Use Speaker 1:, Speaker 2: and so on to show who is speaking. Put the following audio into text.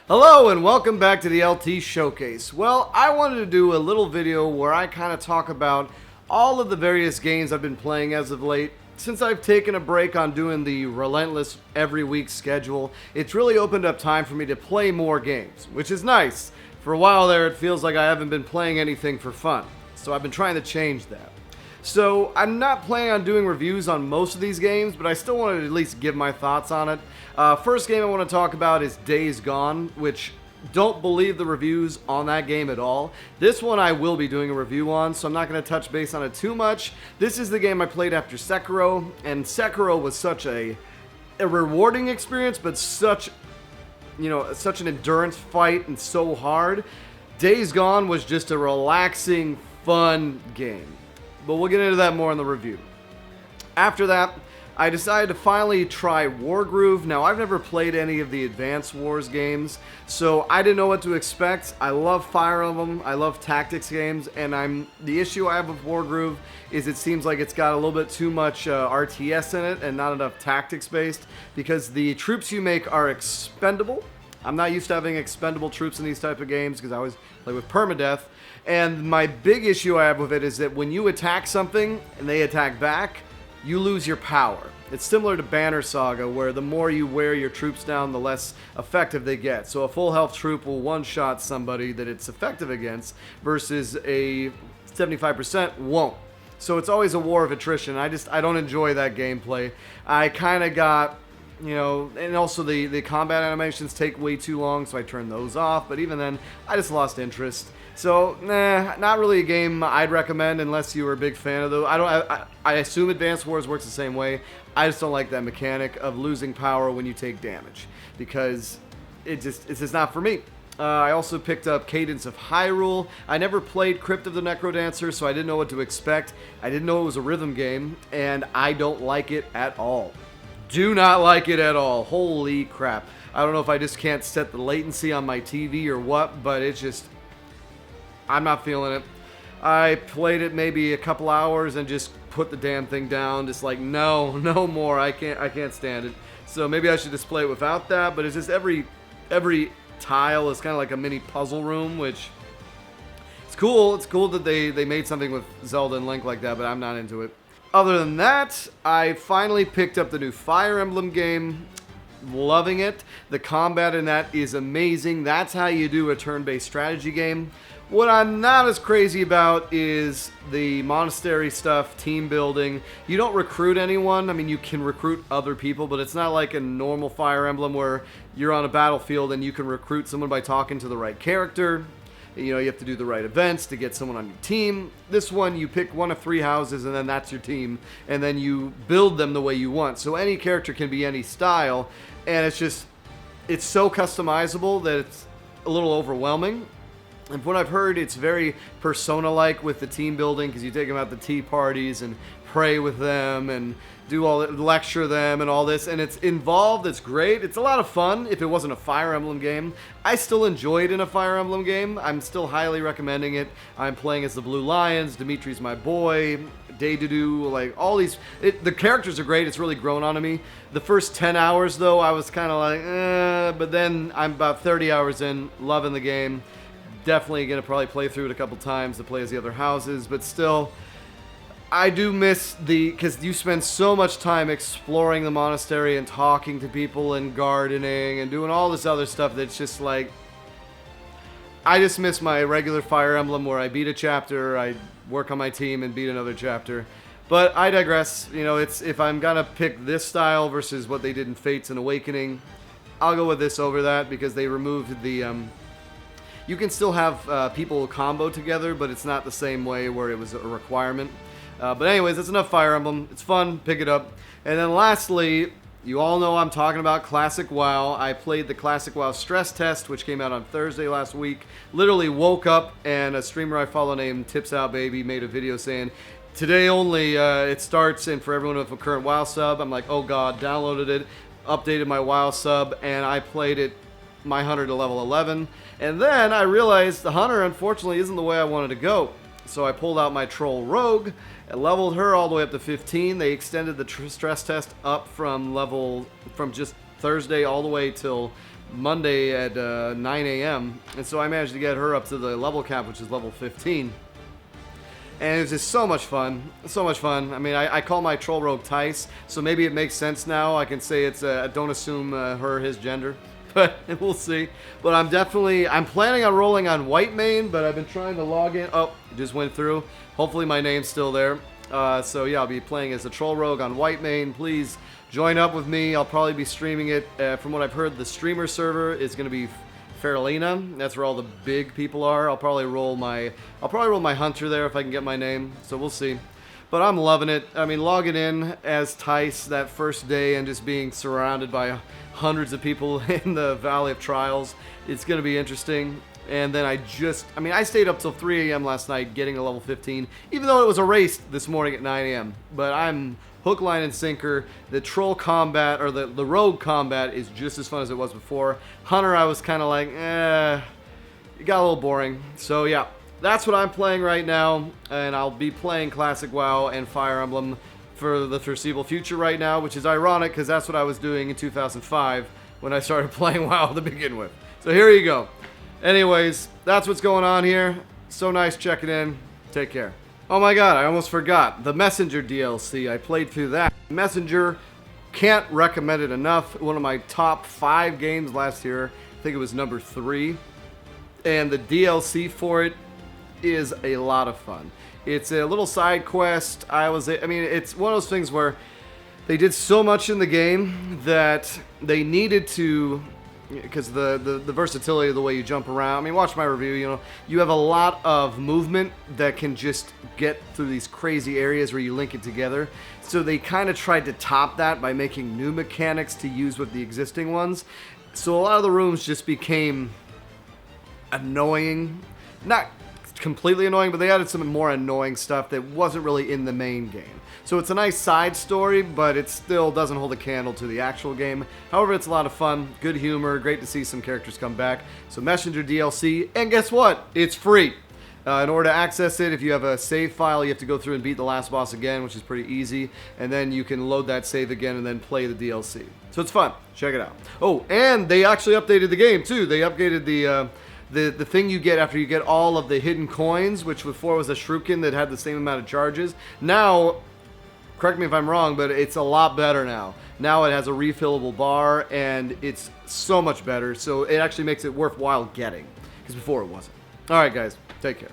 Speaker 1: Hello and welcome back to the LT Showcase. Well, I wanted to do a little video where I kind of talk about all of the various games I've been playing as of late. Since I've taken a break on doing the relentless every week schedule, it's really opened up time for me to play more games, which is nice. For a while there, it feels like I haven't been playing anything for fun, so I've been trying to change that. So I'm not planning on doing reviews on most of these games, but I still wanted to at least give my thoughts on it. First game I want to talk about is Days Gone, which don't believe the reviews on that game at all. This one I will be doing a review on, so I'm not going to touch base on it too much. This is the game I played after Sekiro, and Sekiro was such a rewarding experience, but such an endurance fight and so hard. Days Gone was just a relaxing, fun game. But we'll get into that more in the review. After that, I decided to finally try Wargroove. Now, I've never played any of the Advance Wars games, so I didn't know what to expect. I love Fire Emblem, I love tactics games, and the issue I have with Wargroove is it seems like it's got a little bit too much RTS in it and not enough tactics-based, because the troops you make are expendable. I'm not used to having expendable troops in these type of games because I always play with permadeath. And my big issue I have with it is that when you attack something and they attack back, you lose your power. It's similar to Banner Saga, where the more you wear your troops down, the less effective they get. So a full health troop will one-shot somebody that it's effective against, versus a 75% won't. So it's always a war of attrition. I don't enjoy that gameplay. I kind of got... and also the combat animations take way too long, so I turned those off. But even then, I just lost interest. So, not really a game I'd recommend unless you were a big fan of those. I assume Advanced Wars works the same way. I just don't like that mechanic of losing power when you take damage, because it's just not for me. I also picked up Cadence of Hyrule. I never played Crypt of the Necrodancer, so I didn't know what to expect. I didn't know it was a rhythm game, and I don't like it at all. Do not like it at all. Holy crap. I don't know if I just can't set the latency on my TV or what, but it's just... I'm not feeling it. I played it maybe a couple hours and just put the damn thing down. Just like, no more. I can't stand it. So maybe I should just play it without that, but it's just every tile is kind of like a mini puzzle room, which... It's cool. It's cool that they made something with Zelda and Link like that, but I'm not into it. Other than that, I finally picked up the new Fire Emblem game. Loving it. The combat in that is amazing. That's how you do a turn-based strategy game. What I'm not as crazy about is the monastery stuff, team building. You don't recruit anyone. I mean, you can recruit other people, but it's not like a normal Fire Emblem where you're on a battlefield and you can recruit someone by talking to the right character. You have to do the right events to get someone on your team. This one, you pick one of 3 houses and then that's your team. And then you build them the way you want. So any character can be any style. And it's so customizable that it's a little overwhelming. And from what I've heard, it's very Persona-like with the team building, because you take them out to tea parties and pray with them and lecture them and all this, and it's involved. It's great. It's a lot of fun. If it wasn't a Fire Emblem game, I still enjoy it in a Fire Emblem game. I'm still highly recommending it. I'm playing as the Blue Lions. Dimitri's my boy. Day-to-do, like all these. The characters are great. It's really grown on me. The first 10 hours, though, I was kind of like, but then I'm about 30 hours in, loving the game. Definitely going to probably play through it a couple times to play as the other houses, but still, I do miss because you spend so much time exploring the monastery and talking to people and gardening and doing all this other stuff that's just like, I just miss my regular Fire Emblem where I beat a chapter, I work on my team and beat another chapter. But I digress. If I'm going to pick this style versus what they did in Fates and Awakening, I'll go with this over that, because they removed the... You can still have people combo together, but it's not the same way where it was a requirement. But anyways, that's enough Fire Emblem. It's fun. Pick it up. And then lastly, you all know I'm talking about Classic WoW. I played the Classic WoW stress test, which came out on Thursday last week. Literally woke up and a streamer I follow named Tips Out Baby made a video saying, today only it starts, and for everyone with a current WoW sub, I'm like, oh god, downloaded it, updated my WoW sub, and I played it, my hunter to level 11. And then I realized the hunter, unfortunately, isn't the way I wanted to go. So I pulled out my troll rogue and leveled her all the way up to 15. They extended the stress test up from just Thursday all the way till Monday at 9 a.m. And so I managed to get her up to the level cap, which is level 15. And it was just so much fun. So much fun. I mean, I call my troll rogue Tice, so maybe it makes sense now. I can say it's, don't assume his gender. But we'll see. But I'm planning on rolling on white main, but I've been trying to log in. Oh, it just went through. Hopefully my name's still there. So yeah, I'll be playing as a troll rogue on white main. Please join up with me. I'll probably be streaming it. From what I've heard, the streamer server is going to be Faralina. That's where all the big people are. I'll probably roll my hunter there if I can get my name. So we'll see. But I'm loving it. I mean, logging in as Tice that first day and just being surrounded by hundreds of people in the Valley of Trials, it's going to be interesting. And then I stayed up till 3 a.m. last night getting to level 15, even though it was erased this morning at 9 a.m. But I'm hook, line, and sinker. The troll combat, or the rogue combat, is just as fun as it was before. Hunter, I was kind of like, it got a little boring. So yeah, that's what I'm playing right now, and I'll be playing Classic WoW and Fire Emblem for the foreseeable future right now, which is ironic because that's what I was doing in 2005 when I started playing WoW to begin with. So here you go. Anyways, that's what's going on here. So nice checking in. Take care. Oh my god, I almost forgot. The Messenger DLC, I played through that. Messenger, can't recommend it enough. One of my top 5 games last year. I think it was number 3. And the DLC for it is a lot of fun. It's a little side quest. It's one of those things where they did so much in the game that they needed to, because the versatility of the way you jump around. I mean, watch my review, you know. You have a lot of movement that can just get through these crazy areas where you link it together. So they kind of tried to top that by making new mechanics to use with the existing ones. So a lot of the rooms just became annoying. Not completely annoying, but they added some more annoying stuff that wasn't really in the main game. So it's a nice side story, but it still doesn't hold a candle to the actual game. However, it's a lot of fun, good humor, great to see some characters come back. So Messenger DLC, and guess what? It's free. In order to access it, if you have a save file, you have to go through and beat the last boss again, which is pretty easy, and then you can load that save again and then play the DLC. So it's fun. Check it out. Oh, and they actually updated the game too. They updated the thing you get after you get all of the hidden coins, which before was a shuriken that had the same amount of charges. Now, correct me if I'm wrong, but it's a lot better now. Now it has a refillable bar, and it's so much better, so it actually makes it worthwhile getting, because before it wasn't. Alright guys, take care.